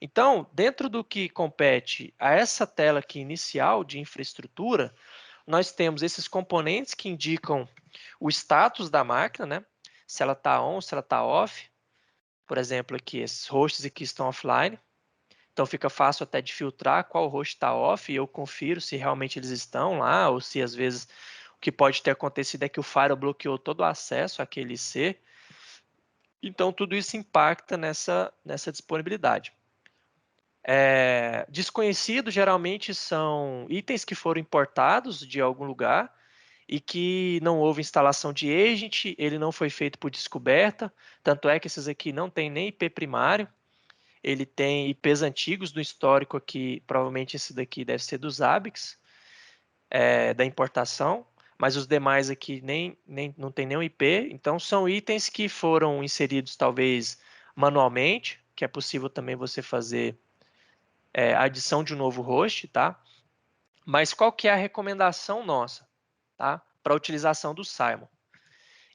Então, dentro do que compete a essa tela aqui inicial de infraestrutura, nós temos esses componentes que indicam o status da máquina, né? Se ela está on, se ela está off. Por exemplo, aqui, esses hosts aqui estão offline. Então fica fácil até de filtrar qual host está off e eu confiro se realmente eles estão lá ou se às vezes o que pode ter acontecido é que o firewall bloqueou todo o acesso àquele IC. Então tudo isso impacta nessa disponibilidade. Desconhecido geralmente são itens que foram importados de algum lugar e que não houve instalação de agent, ele não foi feito por descoberta, tanto é que esses aqui não tem nem IP primário, ele tem IPs antigos do histórico aqui, provavelmente esse daqui deve ser dos ABICs, da importação, mas os demais aqui nem não tem nenhum IP, então são itens que foram inseridos talvez manualmente, que é possível também você fazer a adição de um novo host, tá? Mas qual que é a recomendação nossa, tá? Para a utilização do Simon.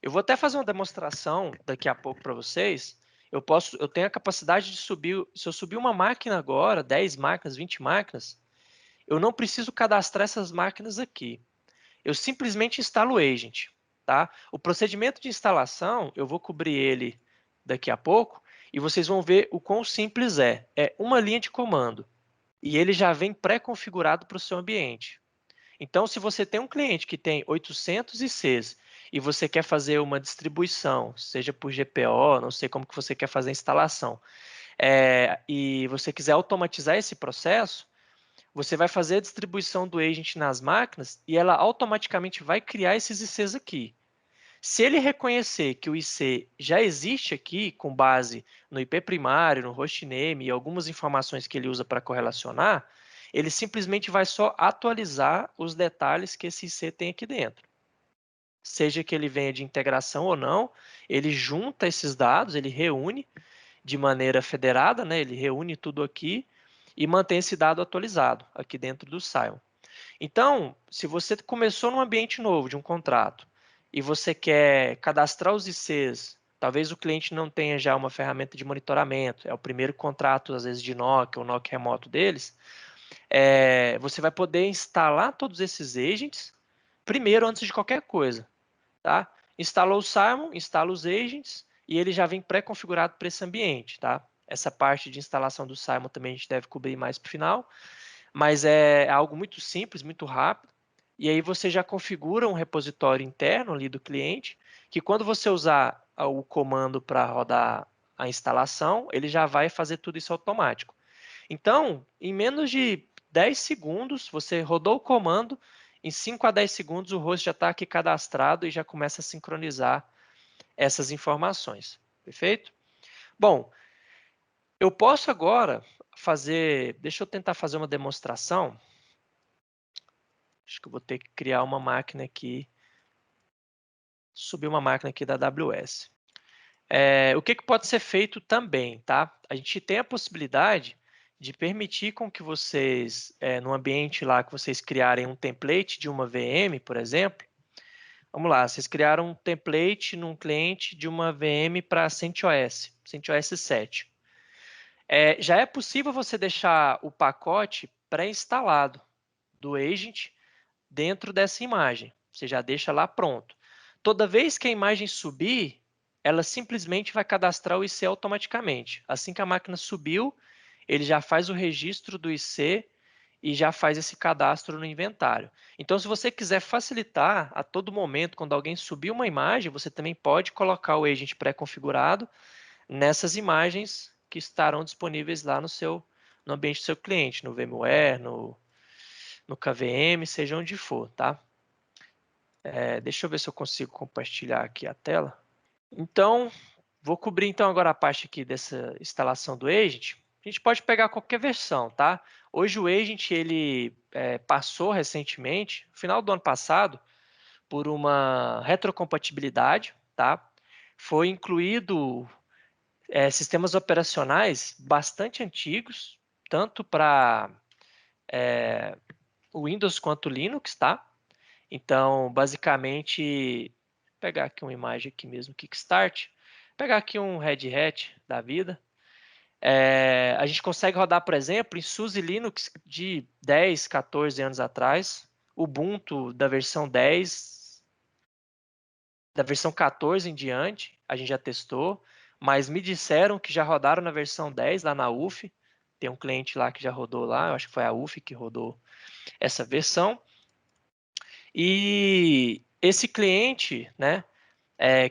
Eu vou até fazer uma demonstração daqui a pouco para vocês. Eu tenho a capacidade de subir, se eu subir uma máquina agora, 10 máquinas, 20 máquinas, eu não preciso cadastrar essas máquinas aqui. Eu simplesmente instalo o agent, tá? O procedimento de instalação, eu vou cobrir ele daqui a pouco e vocês vão ver o quão simples é. É uma linha de comando e ele já vem pré-configurado para o seu ambiente. Então, se você tem um cliente que tem 800 ICs e você quer fazer uma distribuição, seja por GPO, não sei como que você quer fazer a instalação, e você quiser automatizar esse processo, você vai fazer a distribuição do agent nas máquinas e ela automaticamente vai criar esses ICs aqui. Se ele reconhecer que o IC já existe aqui, com base no IP primário, no hostname e algumas informações que ele usa para correlacionar, ele simplesmente vai só atualizar os detalhes que esse IC tem aqui dentro. Seja que ele venha de integração ou não, ele junta esses dados, ele reúne de maneira federada, né? Ele reúne tudo aqui e mantém esse dado atualizado aqui dentro do Simon. Então, se você começou num ambiente novo de um contrato e você quer cadastrar os ICs, talvez o cliente não tenha já uma ferramenta de monitoramento, é o primeiro contrato, às vezes, de NOC ou NOC remoto deles, você vai poder instalar todos esses agents primeiro, antes de qualquer coisa. Tá? Instalou o Simon, instala os agents e ele já vem pré-configurado para esse ambiente. Tá? Essa parte de instalação do Simon também a gente deve cobrir mais para o final, mas é algo muito simples, muito rápido. E aí você já configura um repositório interno ali do cliente, que quando você usar o comando para rodar a instalação, ele já vai fazer tudo isso automático. Então, em menos de 10 segundos, você rodou o comando, em 5 a 10 segundos o host já está aqui cadastrado e já começa a sincronizar essas informações. Perfeito? Bom, eu posso agora fazer, deixa eu tentar fazer uma demonstração. Acho que eu vou ter que criar uma máquina aqui, subir uma máquina aqui da AWS. O que pode ser feito também, tá? A gente tem a possibilidade de permitir com que vocês, no ambiente lá que vocês criarem um template de uma VM, por exemplo, vamos lá, vocês criaram um template num cliente de uma VM para CentOS, CentOS 7. Já é possível você deixar o pacote pré-instalado do agent dentro dessa imagem. Você já deixa lá pronto. Toda vez que a imagem subir, ela simplesmente vai cadastrar o IC automaticamente. Assim que a máquina subiu, ele já faz o registro do IC e já faz esse cadastro no inventário. Então, se você quiser facilitar a todo momento, quando alguém subir uma imagem, você também pode colocar o agent pré-configurado nessas imagens que estarão disponíveis lá no ambiente do seu cliente, no VMware, no KVM, seja onde for, tá? Deixa eu ver se eu consigo compartilhar aqui a tela. Então, vou cobrir então agora a parte aqui dessa instalação do agent. A gente pode pegar qualquer versão, tá? Hoje o agent ele passou recentemente, no final do ano passado, por uma retrocompatibilidade, tá? Foi incluído sistemas operacionais bastante antigos, tanto para o Windows quanto o Linux, tá? Então, basicamente, vou pegar aqui uma imagem aqui mesmo, Kickstart, pegar aqui um Red Hat da vida. A gente consegue rodar, por exemplo, em SUSE Linux de 10, 14 anos atrás, Ubuntu da versão 10, da versão 14 em diante, a gente já testou, mas me disseram que já rodaram na versão 10 lá na UF. Tem um cliente lá que já rodou lá, eu acho que foi a UF que rodou essa versão. E esse cliente, né,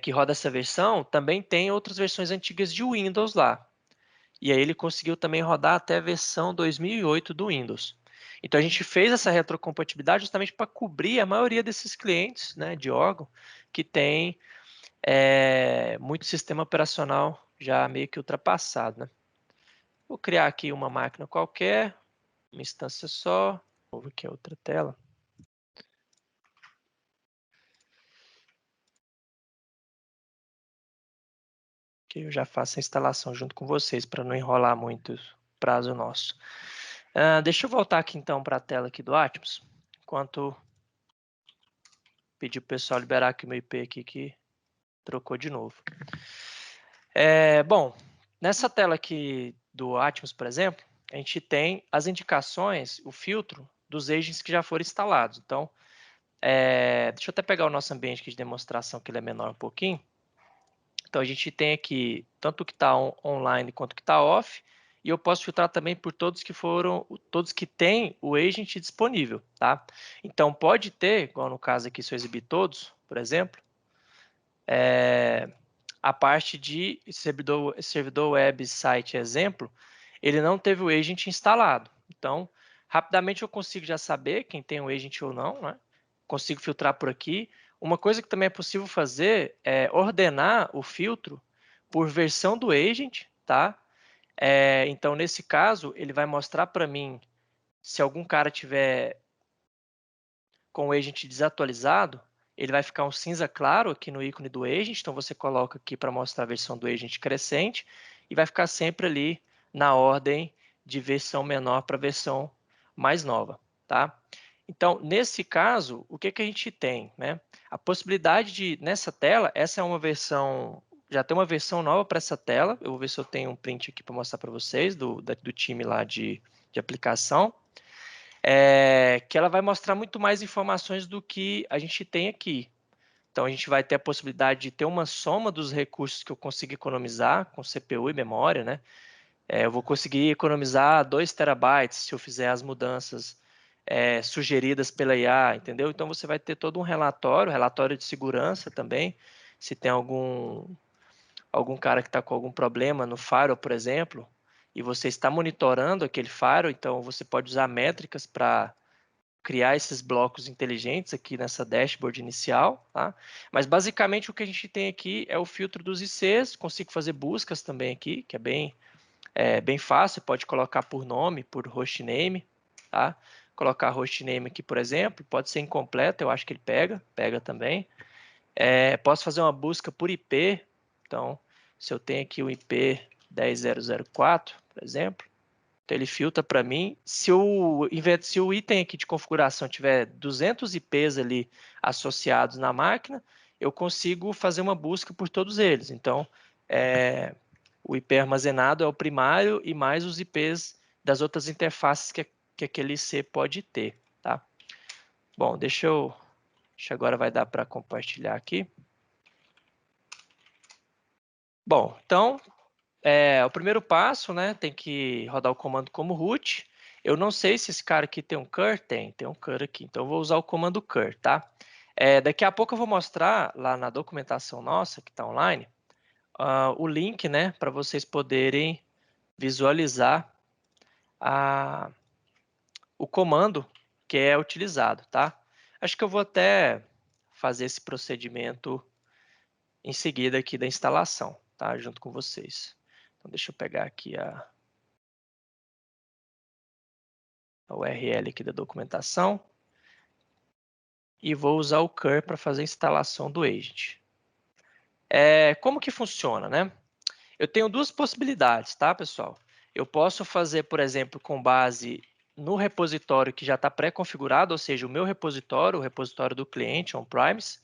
que roda essa versão, também tem outras versões antigas de Windows lá. E aí ele conseguiu também rodar até a versão 2008 do Windows. Então a gente fez essa retrocompatibilidade justamente para cobrir a maioria desses clientes, né, de órgão que tem muito sistema operacional já meio que ultrapassado, né? Vou criar aqui uma máquina qualquer, uma instância só. Vou aqui outra tela. Que eu já faço a instalação junto com vocês para não enrolar muito o prazo nosso. Deixa eu voltar aqui então para a tela aqui do Atmos, enquanto pedir para o pessoal liberar aqui o meu IP aqui que trocou de novo. Bom, nessa tela aqui do Atmos, por exemplo, a gente tem as indicações, o filtro dos agents que já foram instalados. Então, deixa eu até pegar o nosso ambiente aqui de demonstração, que ele é menor um pouquinho. Então, a gente tem aqui tanto o que está online quanto o que está off, e eu posso filtrar também por todos que têm o agent disponível, tá? Então, pode ter, igual no caso aqui, se eu exibir todos, por exemplo, a parte de servidor web site exemplo, ele não teve o agent instalado. Então, rapidamente eu consigo já saber quem tem o agent ou não, né? Consigo filtrar por aqui. Uma coisa que também é possível fazer é ordenar o filtro por versão do agent, tá? Então, nesse caso, ele vai mostrar para mim se algum cara tiver com o agent desatualizado, ele vai ficar um cinza claro aqui no ícone do agent, então você coloca aqui para mostrar a versão do agent crescente e vai ficar sempre ali na ordem de versão menor para versão mais nova, tá? Então, nesse caso, o que a gente tem, né? A possibilidade de, nessa tela, essa é uma versão, já tem uma versão nova para essa tela, eu vou ver se eu tenho um print aqui para mostrar para vocês, do time lá de aplicação, que ela vai mostrar muito mais informações do que a gente tem aqui. Então, a gente vai ter a possibilidade de ter uma soma dos recursos que eu consigo economizar com CPU e memória, né? Eu vou conseguir economizar 2 terabytes se eu fizer as mudanças sugeridas pela IA, entendeu? Então, você vai ter todo um relatório de segurança também, se tem algum cara que está com algum problema no firewall, por exemplo, e você está monitorando aquele firewall, então você pode usar métricas para criar esses blocos inteligentes aqui nessa dashboard inicial, tá? Mas basicamente o que a gente tem aqui é o filtro dos ICs, consigo fazer buscas também aqui, que é bem fácil, pode colocar por nome, por hostname, tá? Colocar hostname aqui, por exemplo, pode ser incompleto, eu acho que ele pega também. Posso fazer uma busca por IP, então se eu tenho aqui o IP 10004, por exemplo, então ele filtra para mim. Se o item aqui de configuração tiver 200 IPs ali associados na máquina, eu consigo fazer uma busca por todos eles. Então, o IP armazenado é o primário e mais os IPs das outras interfaces que aquele IC pode ter, tá? Bom, deixa agora vai dar para compartilhar aqui. Bom, então, o primeiro passo, né, tem que rodar o comando como root. Eu não sei se esse cara aqui tem um cur, tem um cur aqui, então eu vou usar o comando cur, tá? Daqui a pouco eu vou mostrar lá na documentação nossa, que está online, o link, né, para vocês poderem visualizar o comando que é utilizado, tá? Acho que eu vou até fazer esse procedimento em seguida aqui da instalação, tá? Junto com vocês. Então, deixa eu pegar aqui a URL aqui da documentação e vou usar o cur para fazer a instalação do agent. Como que funciona, né? Eu tenho duas possibilidades, tá, pessoal? Eu posso fazer, por exemplo, com base no repositório que já está pré-configurado, ou seja, o meu repositório, o repositório do cliente on-premise.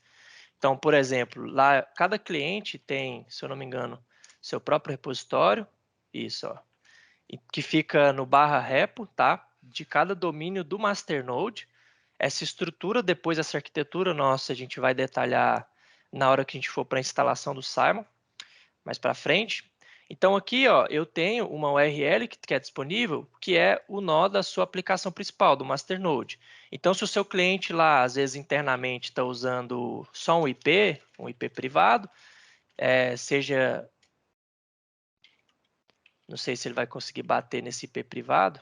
Então, por exemplo, lá cada cliente tem, se eu não me engano, seu próprio repositório. Isso, ó. que fica no /repo, tá? De cada domínio do masternode. Essa estrutura, depois essa arquitetura nossa, a gente vai detalhar na hora que a gente for para a instalação do Simon, mais para frente. Então aqui, ó, eu tenho uma URL que é disponível, que é o nó da sua aplicação principal, do masternode. Então, se o seu cliente lá, às vezes internamente, está usando só um IP privado, seja... Não sei se ele vai conseguir bater nesse IP privado.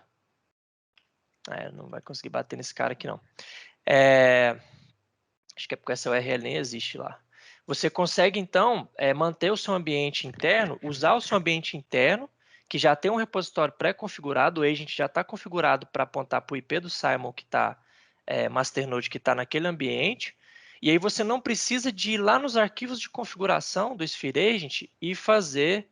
Não vai conseguir bater nesse cara aqui, não. Acho que é porque essa URL nem existe lá. Você consegue, então, manter o seu ambiente interno, usar o seu ambiente interno, que já tem um repositório pré-configurado, o agent já está configurado para apontar para o IP do Simon, que está, masternode, que está naquele ambiente, e aí você não precisa de ir lá nos arquivos de configuração do Sphere Agent e fazer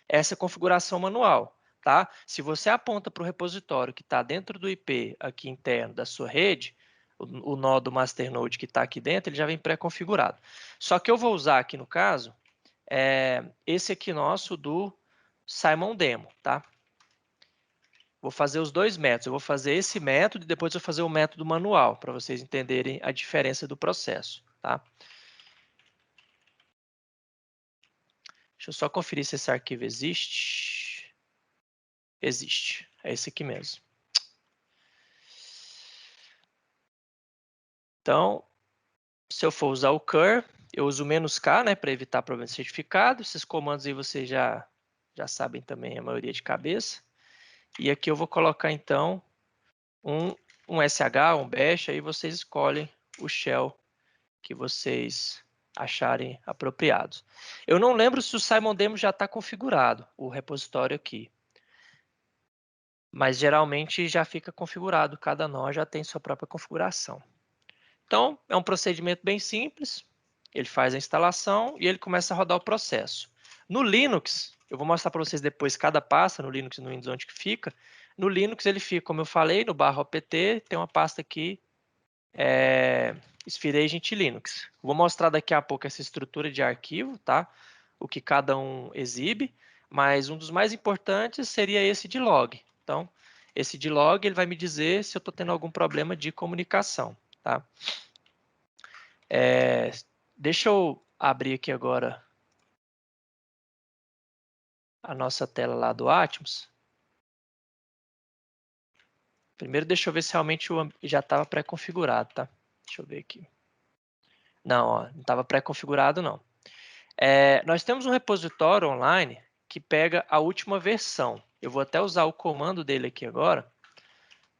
essa configuração manual. Tá? Se você aponta para o repositório que está dentro do IP aqui interno da sua rede, o nó do masternode que está aqui dentro, ele já vem pré-configurado. Só que eu vou usar aqui no caso, esse aqui nosso do Simon Demo, tá? Vou fazer os dois métodos. Eu vou fazer esse método e depois vou fazer o método manual, para vocês entenderem a diferença do processo, tá? Deixa eu só conferir se esse arquivo existe. Existe. É esse aqui mesmo. Então, se eu for usar o cur, eu uso "-k", né, para evitar problema de certificado. Esses comandos aí vocês já sabem também a maioria de cabeça. E aqui eu vou colocar, então, um SH, um bash, aí vocês escolhem o shell que vocês acharem apropriados. Eu não lembro se o Simon Demo já está configurado, o repositório aqui. Mas geralmente já fica configurado, cada nó já tem sua própria configuração. Então, é um procedimento bem simples. Ele faz a instalação e ele começa a rodar o processo. No Linux, eu vou mostrar para vocês depois cada pasta, no Linux e no Windows, onde que fica. No Linux ele fica, como eu falei, no /opt, tem uma pasta aqui, Sphere Agent Linux. Vou mostrar daqui a pouco essa estrutura de arquivo, tá? O que cada um exibe, mas um dos mais importantes seria esse de log. Então, esse de log ele vai me dizer se eu estou tendo algum problema de comunicação, tá? Deixa eu abrir aqui agora a nossa tela lá do Atmos. Primeiro, deixa eu ver se realmente já estava pré-configurado, tá? Deixa eu ver aqui. Não, ó, não estava pré-configurado, não. Nós temos um repositório online que pega a última versão. Eu vou até usar o comando dele aqui agora,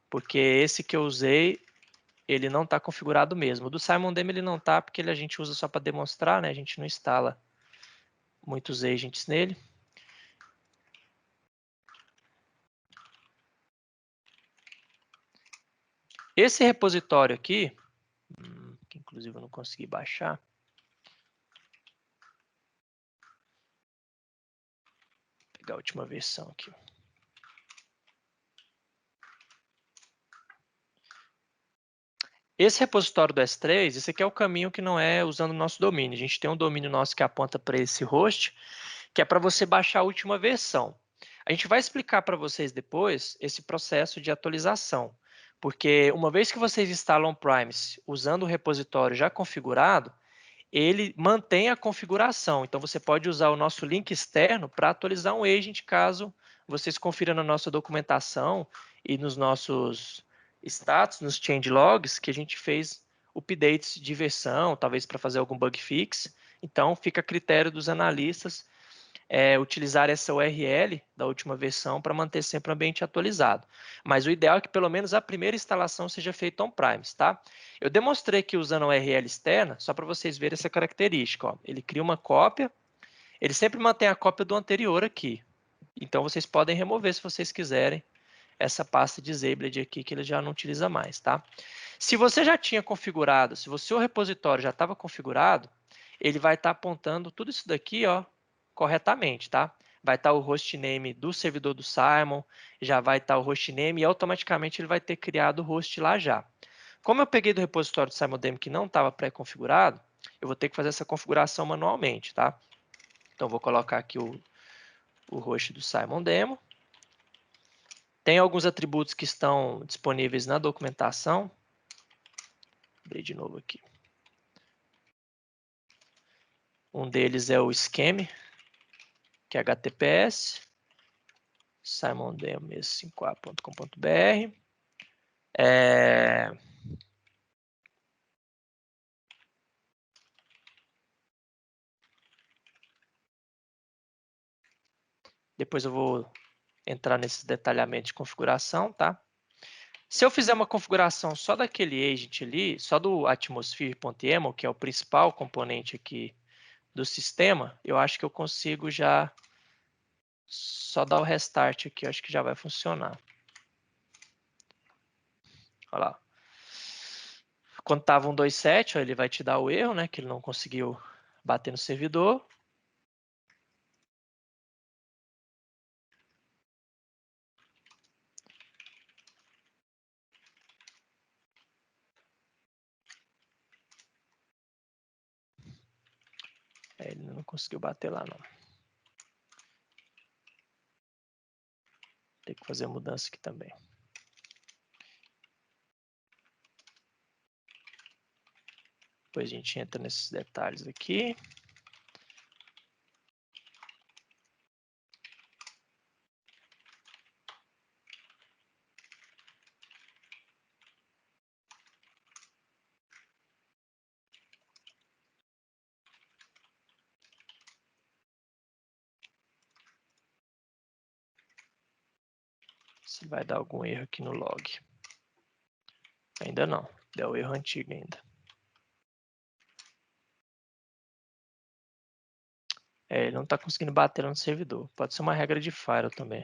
porque esse que eu usei, ele não está configurado mesmo. O do Simon Demo ele não está, porque a gente usa só para demonstrar, né? A gente não instala muitos agents nele. Esse repositório aqui, que inclusive eu não consegui baixar. Vou pegar a última versão aqui. Esse repositório do S3, esse aqui é o caminho que não é usando o nosso domínio. A gente tem um domínio nosso que aponta para esse host, que é para você baixar a última versão. A gente vai explicar para vocês depois esse processo de atualização, porque uma vez que vocês instalam o Primes usando o repositório já configurado, ele mantém a configuração. Então, você pode usar o nosso link externo para atualizar um agent, caso vocês confiram na nossa documentação e nos nossos status, nos change logs, que a gente fez updates de versão, talvez para fazer algum bug fix. Então, fica a critério dos analistas utilizar essa URL da última versão para manter sempre o ambiente atualizado. Mas o ideal é que pelo menos a primeira instalação seja feita on-premise, tá? Eu demonstrei aqui usando a URL externa, só para vocês verem essa característica. Ó. Ele cria uma cópia, ele sempre mantém a cópia do anterior aqui. Então vocês podem remover se vocês quiserem essa pasta disabled aqui que ele já não utiliza mais, tá? Se você já tinha configurado, se o seu repositório já estava configurado, ele vai estar apontando tudo isso daqui, ó, corretamente, tá? Vai estar o hostname do servidor do Simon, já vai estar o hostname e automaticamente ele vai ter criado o host lá já. Como eu peguei do repositório do Simon Demo que não estava pré-configurado, eu vou ter que fazer essa configuração manualmente, tá? Então, vou colocar aqui o host do Simon Demo. Tem alguns atributos que estão disponíveis na documentação. Abri de novo aqui. Um deles é o scheme, que é HTTPS, simondemo654.com.br. Depois eu vou entrar nesses detalhamentos de configuração, tá? Se eu fizer uma configuração só daquele agent ali, só do atmosphere.yaml, que é o principal componente aqui do sistema, eu acho que eu consigo já só dar o restart aqui, eu acho que já vai funcionar. Olha lá. Quando estava 127, ele vai te dar o erro, né? Que ele não conseguiu bater no servidor. Ele não conseguiu bater lá, não. Tem que fazer mudança aqui também. Depois a gente entra nesses detalhes aqui. Se vai dar algum erro aqui no log. Ainda não. Deu erro antigo ainda. Ele não está conseguindo bater no servidor. Pode ser uma regra de firewall também.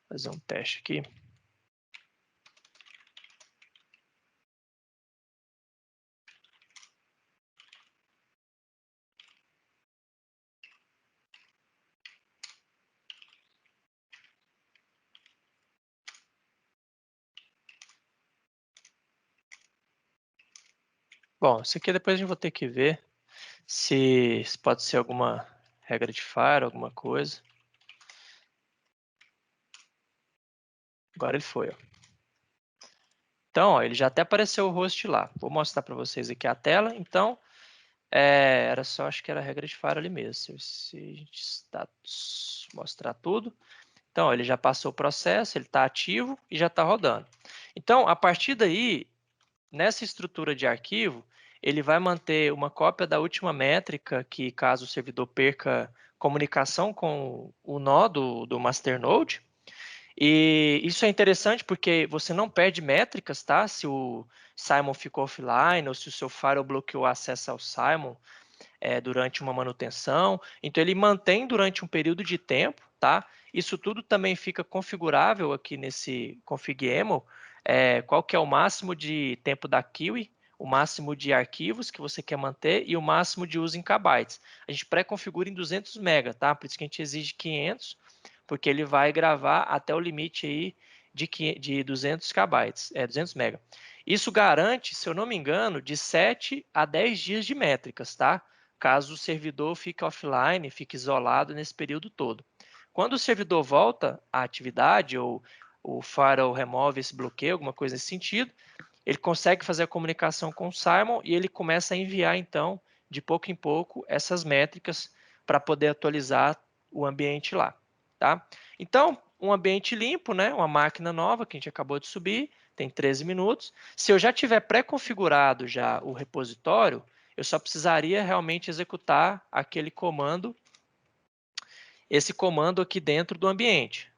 Fazer um teste aqui. Bom, isso aqui depois a gente vai ter que ver se pode ser alguma regra de firewall, alguma coisa. Agora ele foi, ó. Então, ó, ele já até apareceu o host lá. Vou mostrar para vocês aqui a tela. Então, era só, acho que era a regra de firewall ali mesmo. Se a gente status, mostrar tudo. Então, ó, ele já passou o processo, ele está ativo e já está rodando. Então, a partir daí, nessa estrutura de arquivo, ele vai manter uma cópia da última métrica que, caso o servidor perca comunicação com o nó do masternode. E isso é interessante porque você não perde métricas, tá? Se o Simon ficou offline ou se o seu firewall bloqueou o acesso ao Simon durante uma manutenção. Então, ele mantém durante um período de tempo, tá? Isso tudo também fica configurável aqui nesse config.yaml, qual que é o máximo de tempo da queue, o máximo de arquivos que você quer manter e o máximo de uso em kbytes. A gente pré-configura em 200 MB, tá? Por isso que a gente exige 500, porque ele vai gravar até o limite aí de 200 kbytes, 200 MB. Isso garante, se eu não me engano, de 7 a 10 dias de métricas, tá? Caso o servidor fique offline, fique isolado nesse período todo. Quando o servidor volta à atividade ou o firewall remove esse bloqueio, alguma coisa nesse sentido, ele consegue fazer a comunicação com o Simon e ele começa a enviar, então, de pouco em pouco, essas métricas para poder atualizar o ambiente lá. Tá? Então, um ambiente limpo, né? Uma máquina nova que a gente acabou de subir, tem 13 minutos. Se eu já tiver pré-configurado já o repositório, eu só precisaria realmente executar aquele comando, esse comando aqui dentro do ambiente.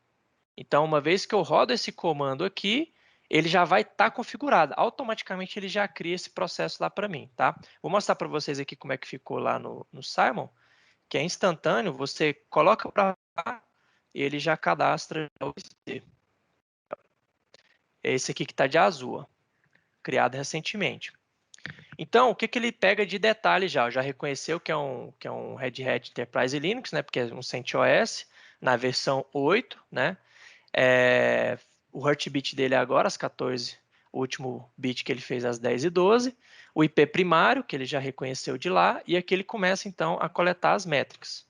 Então, uma vez que eu rodo esse comando aqui, ele já vai estar configurado. Automaticamente ele já cria esse processo lá para mim, tá? Vou mostrar para vocês aqui como é que ficou lá no Simon, que é instantâneo. Você coloca para lá e ele já cadastra o IC. É esse aqui que está de azul, ó, criado recentemente. Então, o que ele pega de detalhe já? Já reconheceu que é um Red Hat Enterprise Linux, né? Porque é um CentOS na versão 8, né? O heartbeat dele é agora às 14, o último bit que ele fez às 10h12, o IP primário, que ele já reconheceu de lá, e aqui ele começa então a coletar as métricas.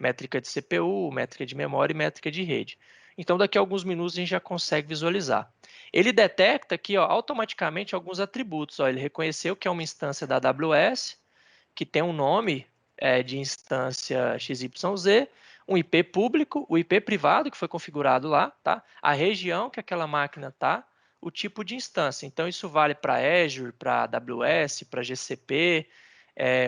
Métrica de CPU, métrica de memória e métrica de rede. Então daqui a alguns minutos a gente já consegue visualizar. Ele detecta aqui automaticamente alguns atributos. Ele reconheceu que é uma instância da AWS, que tem um nome de instância XYZ, um IP público, o IP privado que foi configurado lá, tá? A região que aquela máquina está, o tipo de instância. Então isso vale para Azure, para AWS, para GCP,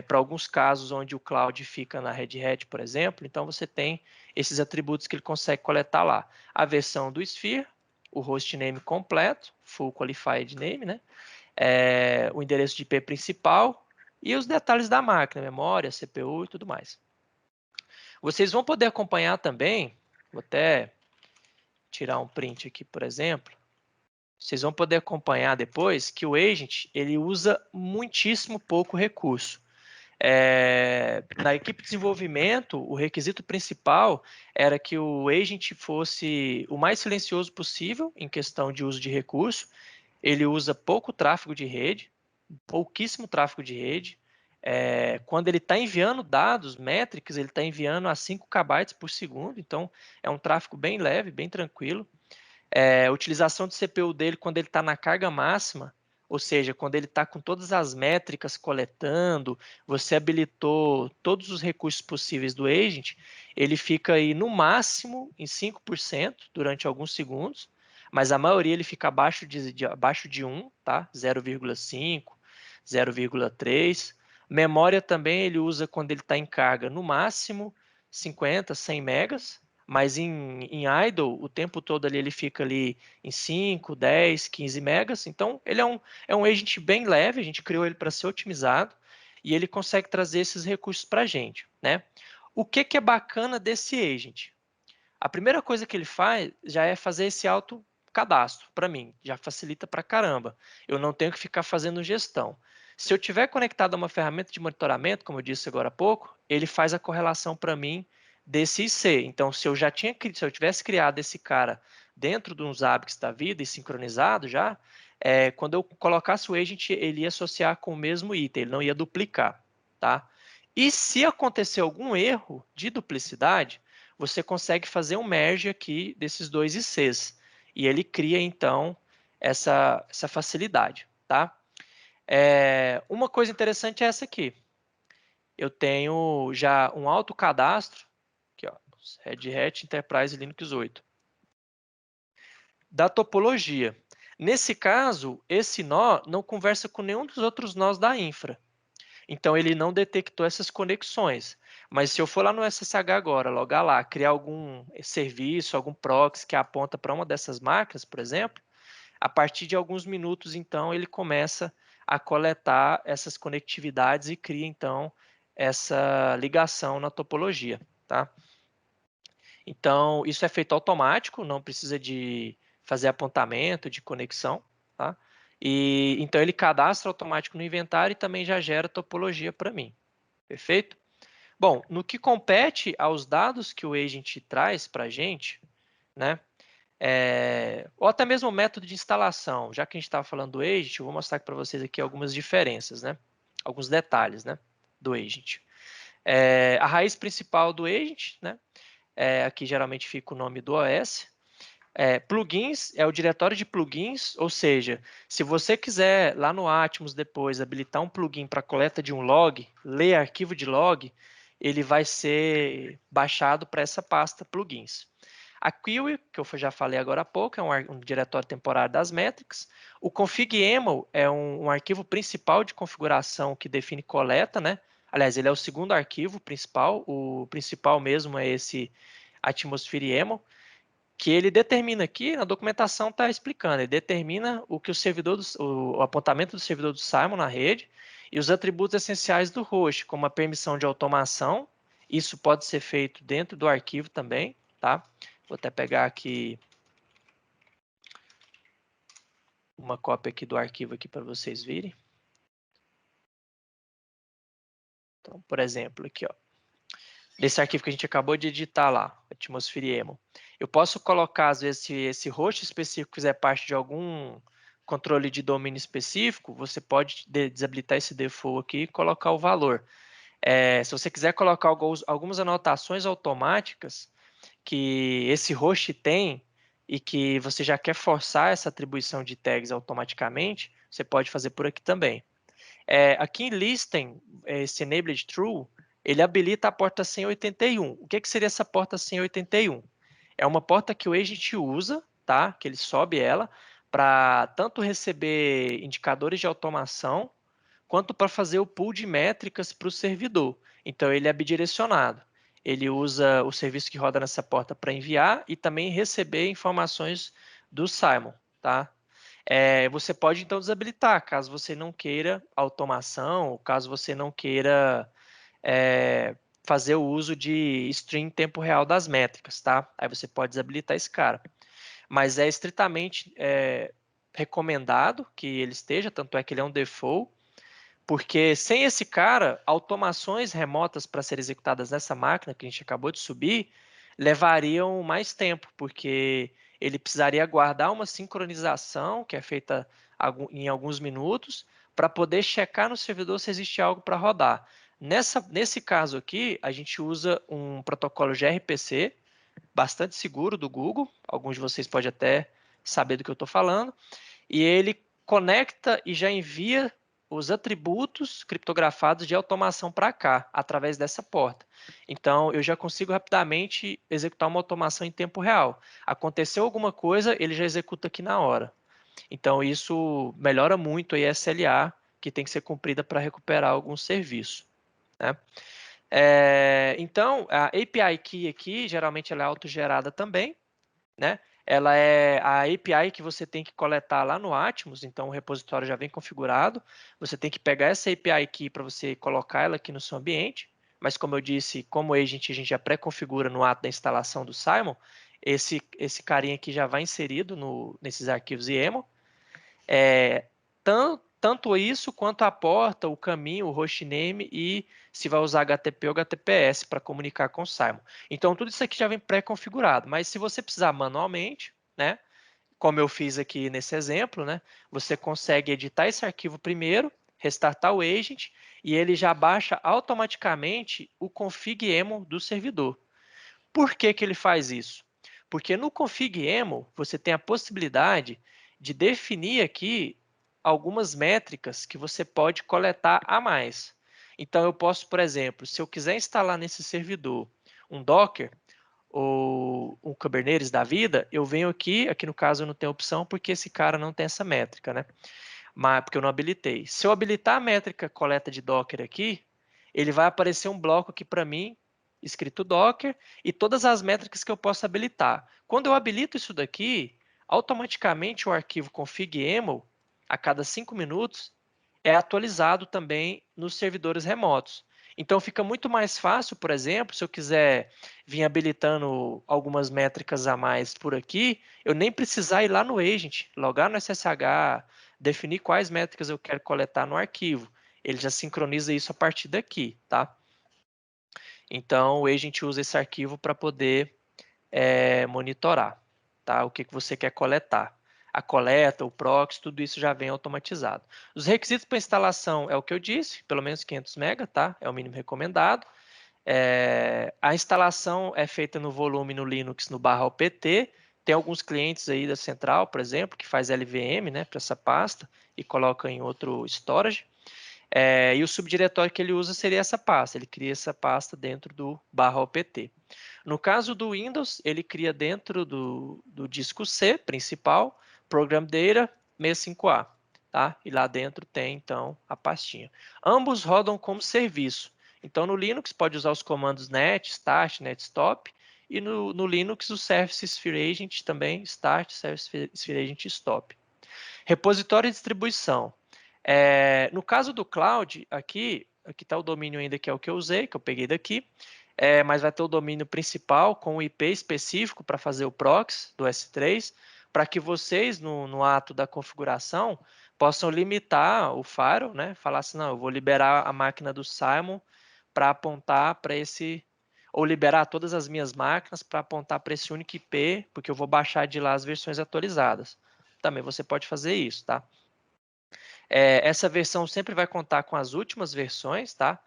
para alguns casos onde o cloud fica na Red Hat, por exemplo. Então você tem esses atributos que ele consegue coletar lá. A versão do Sphere, o hostname completo, full qualified name, né? O endereço de IP principal e os detalhes da máquina, memória, CPU e tudo mais. Vocês vão poder acompanhar também, vou até tirar um print aqui, por exemplo. Vocês vão poder acompanhar depois que o agent ele usa muitíssimo pouco recurso. Na equipe de desenvolvimento, o requisito principal era que o agent fosse o mais silencioso possível em questão de uso de recurso. Ele usa pouco tráfego de rede, pouquíssimo tráfego de rede. Quando ele está enviando dados, métricas, ele está enviando a 5 KB por segundo, então é um tráfego bem leve, bem tranquilo. A utilização do CPU dele quando ele está na carga máxima, ou seja, quando ele está com todas as métricas coletando, você habilitou todos os recursos possíveis do agent, ele fica aí no máximo em 5% durante alguns segundos, mas a maioria ele fica abaixo de 1, tá? 0,5, 0,3. Memória também ele usa quando ele está em carga no máximo 50, 100 megas, mas em idle, o tempo todo ali ele fica ali em 5, 10, 15 megas. Então, ele é um agent bem leve, a gente criou ele para ser otimizado e ele consegue trazer esses recursos para a gente, né? O que é bacana desse agent? A primeira coisa que ele faz já é fazer esse auto-cadastro para mim, já facilita para caramba. Eu não tenho que ficar fazendo gestão. Se eu tiver conectado a uma ferramenta de monitoramento, como eu disse agora há pouco, ele faz a correlação para mim desse IC. Então, se eu tivesse criado esse cara dentro de uns Zabbix da vida e sincronizado já, quando eu colocasse o agent, ele ia associar com o mesmo item, ele não ia duplicar, tá? E se acontecer algum erro de duplicidade, você consegue fazer um merge aqui desses dois ICs. E ele cria, então, essa facilidade, tá? Uma coisa interessante é essa aqui. Eu tenho já um autocadastro, aqui, ó, Red Hat Enterprise Linux 8, da topologia. Nesse caso, esse nó não conversa com nenhum dos outros nós da infra. Então, ele não detectou essas conexões. Mas se eu for lá no SSH agora, logar lá, criar algum serviço, algum proxy que aponta para uma dessas máquinas, por exemplo, a partir de alguns minutos, então, ele começa a coletar essas conectividades e cria, então, essa ligação na topologia, tá? Então, isso é feito automático, não precisa de fazer apontamento de conexão, tá? E então ele cadastra automático no inventário e também já gera topologia para mim. Perfeito? Bom, no que compete aos dados que o agent traz para a gente, né? Ou até mesmo o método de instalação, já que a gente estava falando do agent, eu vou mostrar para vocês aqui algumas diferenças, né? Alguns detalhes, né? Do agent. A raiz principal do agent, né? Aqui geralmente fica o nome do OS. Plugins é o diretório de plugins, ou seja, se você quiser lá no Atmos depois habilitar um plugin para coleta de um log, ler arquivo de log, ele vai ser baixado para essa pasta plugins. A query, que eu já falei agora há pouco, é um diretório temporário das métricas. O config.yaml é um arquivo principal de configuração que define coleta, né? Aliás, ele é o segundo arquivo principal. O principal mesmo é esse atmosphere.yaml, que ele determina aqui, na documentação está explicando, ele determina o que o apontamento do servidor do Simon na rede e os atributos essenciais do host, como a permissão de automação. Isso pode ser feito dentro do arquivo também, tá? Vou até pegar aqui uma cópia aqui do arquivo aqui para vocês verem. Então, por exemplo, aqui, ó, desse arquivo que a gente acabou de editar lá, Atmosphere YAML. Eu posso colocar, às vezes, se esse host específico fizer parte de algum controle de domínio específico, você pode desabilitar esse default aqui e colocar o valor. Se você quiser colocar algumas anotações automáticas que esse host tem e que você já quer forçar essa atribuição de tags automaticamente, você pode fazer por aqui também. Aqui em Listen, esse enabled true, ele habilita a porta 181. O que seria essa porta 181? É uma porta que o agent usa, tá? Que ele sobe ela para tanto receber indicadores de automação quanto para fazer o pool de métricas para o servidor. Então ele é bidirecionado. Ele usa o serviço que roda nessa porta para enviar e também receber informações do Simon, tá? Você pode então desabilitar, caso você não queira automação, ou caso você não queira fazer o uso de stream em tempo real das métricas, tá? Aí você pode desabilitar esse cara. Mas é estritamente recomendado que ele esteja, tanto é que ele é um default, porque sem esse cara, automações remotas para serem executadas nessa máquina que a gente acabou de subir levariam mais tempo, porque ele precisaria guardar uma sincronização que é feita em alguns minutos para poder checar no servidor se existe algo para rodar. Nesse caso aqui, a gente usa um protocolo gRPC bastante seguro do Google, alguns de vocês podem até saber do que eu estou falando, e ele conecta e já envia os atributos criptografados de automação para cá, através dessa porta. Então, eu já consigo rapidamente executar uma automação em tempo real. Aconteceu alguma coisa, ele já executa aqui na hora. Então, isso melhora muito a SLA que tem que ser cumprida para recuperar algum serviço, né? Então, a API Key aqui, geralmente ela é autogerada também, né? Ela é a API que você tem que coletar lá no Atmos, então o repositório já vem configurado. Você tem que pegar essa API aqui para você colocar ela aqui no seu ambiente. Mas como eu disse, como agent a gente já pré-configura no ato da instalação do Simon, esse carinha aqui já vai inserido nesses arquivos YAML. Tanto isso quanto a porta, o caminho, o hostname e se vai usar HTTP ou HTTPS para comunicar com o Simon. Então, tudo isso aqui já vem pré-configurado, mas se você precisar manualmente, né, como eu fiz aqui nesse exemplo, né, você consegue editar esse arquivo primeiro, restartar o agent e ele já baixa automaticamente o config.yaml do servidor. Por que ele faz isso? Porque no config.yaml você tem a possibilidade de definir aqui algumas métricas que você pode coletar a mais. Então eu posso, por exemplo, se eu quiser instalar nesse servidor um Docker ou um Kubernetes da vida, eu venho aqui no caso eu não tenho opção porque esse cara não tem essa métrica, né? Mas porque eu não habilitei. Se eu habilitar a métrica coleta de Docker aqui, ele vai aparecer um bloco aqui para mim escrito Docker e todas as métricas que eu posso habilitar. Quando eu habilito isso daqui, automaticamente o arquivo config.yaml, a cada 5 minutos, é atualizado também nos servidores remotos. Então fica muito mais fácil, por exemplo, se eu quiser vir habilitando algumas métricas a mais por aqui, eu nem precisar ir lá no agent, logar no SSH, definir quais métricas eu quero coletar no arquivo. Ele já sincroniza isso a partir daqui, tá? Então, o agent usa esse arquivo para poder monitorar, tá? O que você quer coletar. A coleta, o proxy, tudo isso já vem automatizado. Os requisitos para instalação é o que eu disse, pelo menos 500 MB, tá? É o mínimo recomendado. A instalação é feita no volume no Linux no /opt. Tem alguns clientes aí da central, por exemplo, que faz LVM, né, para essa pasta e coloca em outro storage. E o subdiretório que ele usa seria essa pasta. Ele cria essa pasta dentro do /opt. No caso do Windows, ele cria dentro do disco C principal, Program Data 65A, tá? E lá dentro tem, então, a pastinha. Ambos rodam como serviço. Então, no Linux, pode usar os comandos net, start, netstop, e no Linux, o Service Sphere Agent também, start, Service Sphere Agent, stop. Repositório e distribuição. No caso do cloud, aqui está o domínio ainda que é o que eu usei, que eu peguei daqui, mas vai ter o domínio principal com o IP específico para fazer o proxy do S3, para que vocês, no ato da configuração, possam limitar o firewall, né? Falar assim, não, eu vou liberar a máquina do Simon para apontar para esse... ou liberar todas as minhas máquinas para apontar para esse único IP, porque eu vou baixar de lá as versões atualizadas. Também você pode fazer isso, tá? Essa versão sempre vai contar com as últimas versões, tá?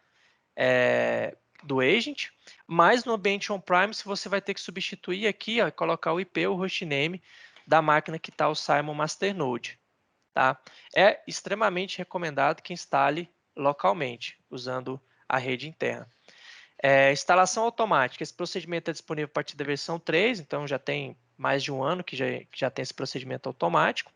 Do agent, mas no ambiente on-premise você vai ter que substituir aqui, ó, colocar o IP, o hostname da máquina que está o Simon Masternode, tá? É extremamente recomendado que instale localmente, usando a rede interna. Instalação automática. Esse procedimento é disponível a partir da versão 3, então já tem mais de um ano que já tem esse procedimento automático.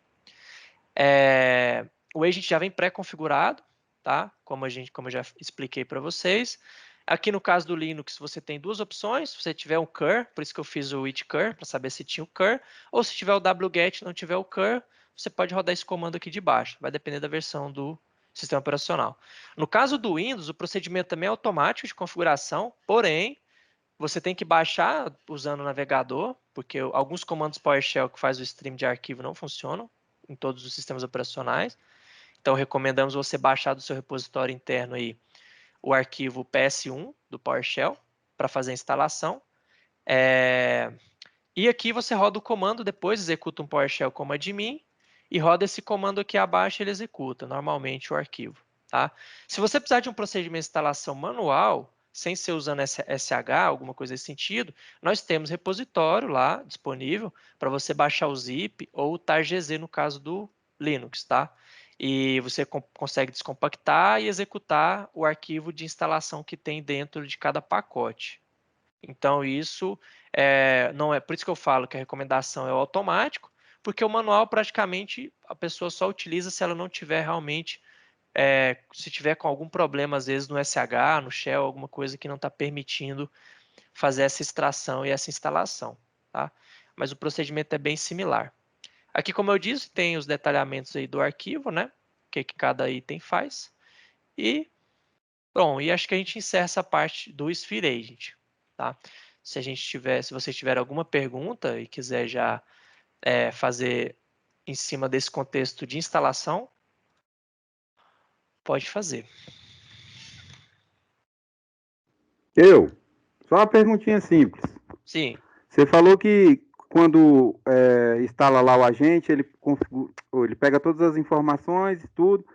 O agent já vem pré-configurado, tá? Como eu já expliquei para vocês. Aqui no caso do Linux, você tem duas opções. Se você tiver um cur, por isso que eu fiz o it cur, para saber se tinha o cur, ou se tiver o wget e não tiver o cur, você pode rodar esse comando aqui de baixo. Vai depender da versão do sistema operacional. No caso do Windows, o procedimento também é automático de configuração, porém, você tem que baixar usando o navegador, porque alguns comandos PowerShell que faz o stream de arquivo não funcionam em todos os sistemas operacionais. Então, recomendamos você baixar do seu repositório interno aí o arquivo PS1 do PowerShell para fazer a instalação. E aqui você roda o comando, depois executa um PowerShell como admin e roda esse comando aqui abaixo, ele executa normalmente o arquivo. Tá? Se você precisar de um procedimento de instalação manual, sem ser usando SH, alguma coisa nesse sentido, nós temos repositório lá disponível para você baixar o zip ou o targz no caso do Linux, tá? E você consegue descompactar e executar o arquivo de instalação que tem dentro de cada pacote. Então, isso não é por isso que eu falo que a recomendação é o automático, porque o manual praticamente a pessoa só utiliza se ela não tiver realmente, se tiver com algum problema, às vezes no SH, no Shell, alguma coisa que não está permitindo fazer essa extração e essa instalação. Tá? Mas o procedimento é bem similar. Aqui, como eu disse, tem os detalhamentos aí do arquivo, né? O que cada item faz. E, bom, e acho que a gente encerra essa parte do Sphere Agent, tá? Se vocês tiverem alguma pergunta e quiser já fazer em cima desse contexto de instalação, pode fazer. Só uma perguntinha simples. Sim. Você falou que quando instala lá o agente, ele pega todas as informações e tudo,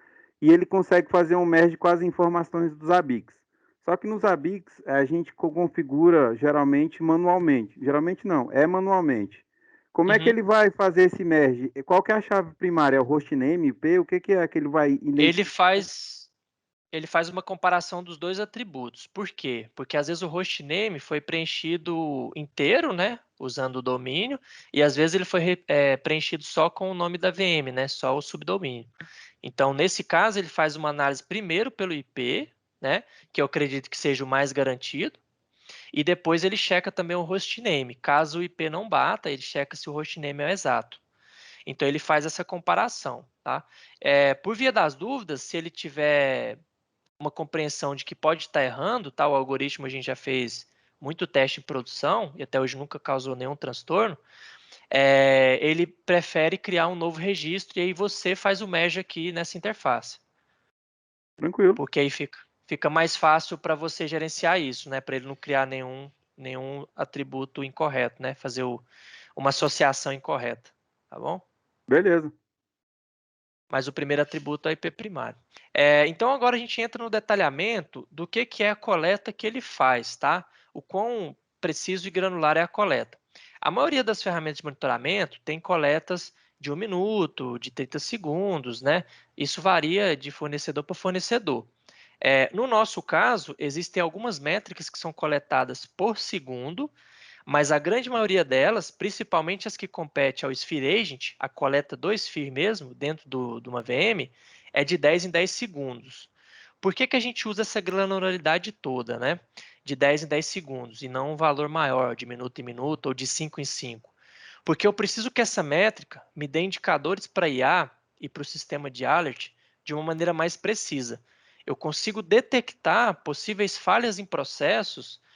e ele consegue fazer um merge com as informações dos ABICs. Só que nos ABICs a gente configura geralmente manualmente. Geralmente não, é manualmente. Como é que ele vai fazer esse merge? Qual que é a chave primária? É o hostname, IP? O que é que ele vai identificar? Ele faz uma comparação dos dois atributos. Por quê? Porque às vezes o hostname foi preenchido inteiro, né, usando o domínio, e às vezes ele foi preenchido só com o nome da VM, né, só o subdomínio. Então, nesse caso, ele faz uma análise primeiro pelo IP, né, que eu acredito que seja o mais garantido, e depois ele checa também o hostname. Caso o IP não bata, ele checa se o hostname é o exato. Então, ele faz essa comparação. Tá? Por via das dúvidas, se ele tiver uma compreensão de que pode estar errando, tá? O algoritmo a gente já fez muito teste em produção e até hoje nunca causou nenhum transtorno, ele prefere criar um novo registro e aí você faz o merge aqui nessa interface. Tranquilo. Porque aí fica mais fácil para você gerenciar isso, né? Para ele não criar nenhum atributo incorreto, né? Fazer uma associação incorreta, tá bom? Beleza. Mas o primeiro atributo é o IP primário. Então, agora a gente entra no detalhamento do que é a coleta que ele faz, tá? O quão preciso e granular é a coleta. A maioria das ferramentas de monitoramento tem coletas de 1 minuto, de 30 segundos, né? Isso varia de fornecedor para fornecedor. No nosso caso, existem algumas métricas que são coletadas por segundo, mas a grande maioria delas, principalmente as que competem ao Sphere Agent, a coleta do Sphere mesmo, dentro de uma VM, é de 10 em 10 segundos. Por que a gente usa essa granularidade toda, né? De 10 em 10 segundos, e não um valor maior, de minuto em minuto ou de 5 em 5? Porque eu preciso que essa métrica me dê indicadores para IA e para o sistema de alert de uma maneira mais precisa. Eu consigo detectar possíveis falhas em processos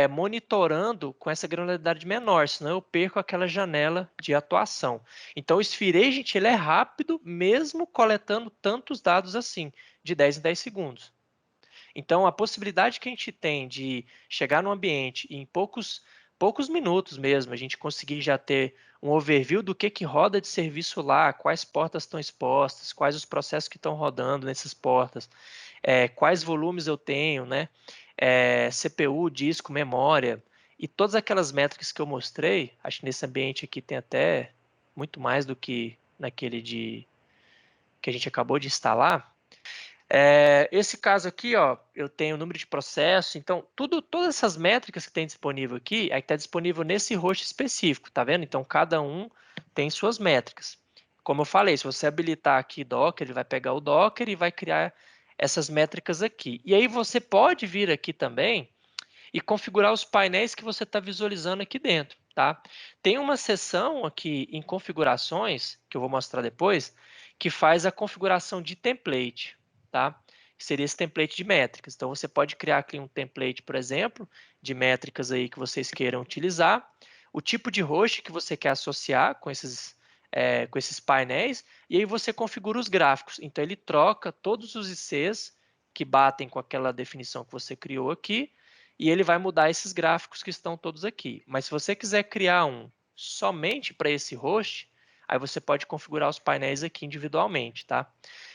monitorando com essa granularidade menor, senão eu perco aquela janela de atuação. Então, o Sphere Agent ele é rápido, mesmo coletando tantos dados assim, de 10 em 10 segundos. Então, a possibilidade que a gente tem de chegar no ambiente e em poucos minutos mesmo, a gente conseguir já ter um overview do que roda de serviço lá, quais portas estão expostas, quais os processos que estão rodando nessas portas, quais volumes eu tenho, né? CPU, disco, memória, e todas aquelas métricas que eu mostrei, acho que nesse ambiente aqui tem até muito mais do que naquele que a gente acabou de instalar. Esse caso aqui, ó, eu tenho o número de processo, então todas essas métricas que tem disponível aqui, aí está disponível nesse host específico, tá vendo? Então cada um tem suas métricas. Como eu falei, se você habilitar aqui Docker, ele vai pegar o Docker e vai criar essas métricas aqui. E aí você pode vir aqui também e configurar os painéis que você está visualizando aqui dentro, tá? Tem uma seção aqui em configurações, que eu vou mostrar depois, que faz a configuração de template, tá? Que seria esse template de métricas. Então, você pode criar aqui um template, por exemplo, de métricas aí que vocês queiram utilizar, o tipo de host que você quer associar com esses painéis, e aí você configura os gráficos. Então, ele troca todos os ICs que batem com aquela definição que você criou aqui, e ele vai mudar esses gráficos que estão todos aqui. Mas se você quiser criar um somente para esse host, aí você pode configurar os painéis aqui individualmente, tá?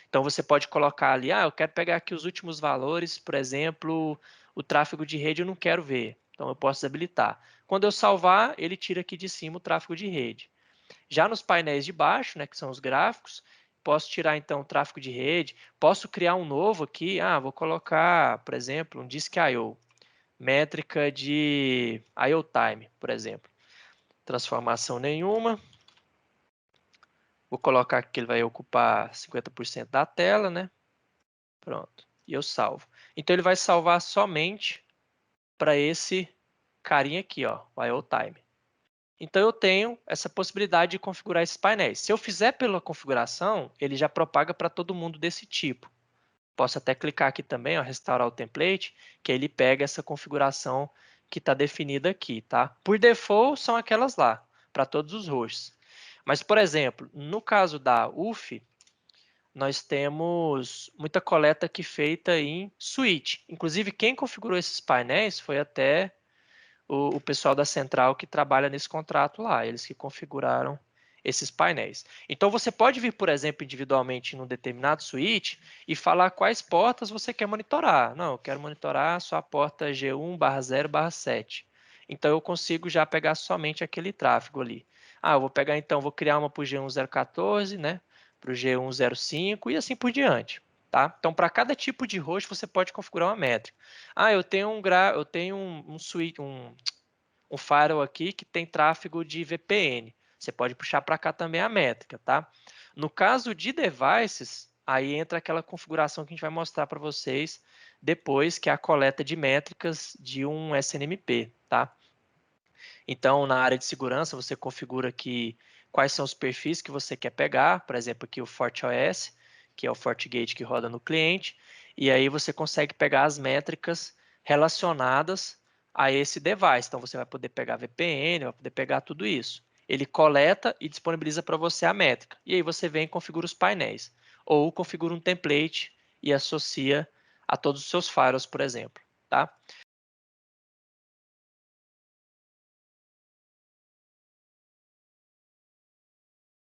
Então você pode colocar ali, eu quero pegar aqui os últimos valores, por exemplo, o tráfego de rede eu não quero ver, então eu posso desabilitar. Quando eu salvar, ele tira aqui de cima o tráfego de rede. Já nos painéis de baixo, né, que são os gráficos, posso tirar então o tráfego de rede, posso criar um novo aqui, vou colocar, por exemplo, um Disk I/O, métrica de I/O time, por exemplo. Transformação nenhuma. Vou colocar que ele vai ocupar 50% da tela, né? Pronto. E eu salvo. Então ele vai salvar somente para esse carinha aqui, ó, o I/O time. Então eu tenho essa possibilidade de configurar esses painéis. Se eu fizer pela configuração, ele já propaga para todo mundo desse tipo. Posso até clicar aqui também, ó, restaurar o template, que aí ele pega essa configuração que está definida aqui, tá? Por default são aquelas lá, para todos os hosts. Mas, por exemplo, no caso da UF, nós temos muita coleta aqui feita em suíte. Inclusive, quem configurou esses painéis foi até o pessoal da central que trabalha nesse contrato lá, eles que configuraram esses painéis. Então, você pode vir, por exemplo, individualmente num determinado switch e falar quais portas você quer monitorar. Não, eu quero monitorar só a porta G1/0/7. Então, eu consigo já pegar somente aquele tráfego ali. Eu vou pegar então, vou criar uma para o G1014, né? Para o G105 e assim por diante. Tá? Então, para cada tipo de host, você pode configurar uma métrica. Eu tenho um firewall aqui que tem tráfego de VPN. Você pode puxar para cá também a métrica, tá? No caso de devices, aí entra aquela configuração que a gente vai mostrar para vocês depois, que é a coleta de métricas de um SNMP, tá? Então, na área de segurança, você configura aqui quais são os perfis que você quer pegar, por exemplo, aqui o FortiOS, que é o FortiGate que roda no cliente, e aí você consegue pegar as métricas relacionadas a esse device. Então, você vai poder pegar VPN, vai poder pegar tudo isso. Ele coleta e disponibiliza para você a métrica. E aí você vem e configura os painéis. Ou configura um template e associa a todos os seus firewalls, por exemplo. Tá?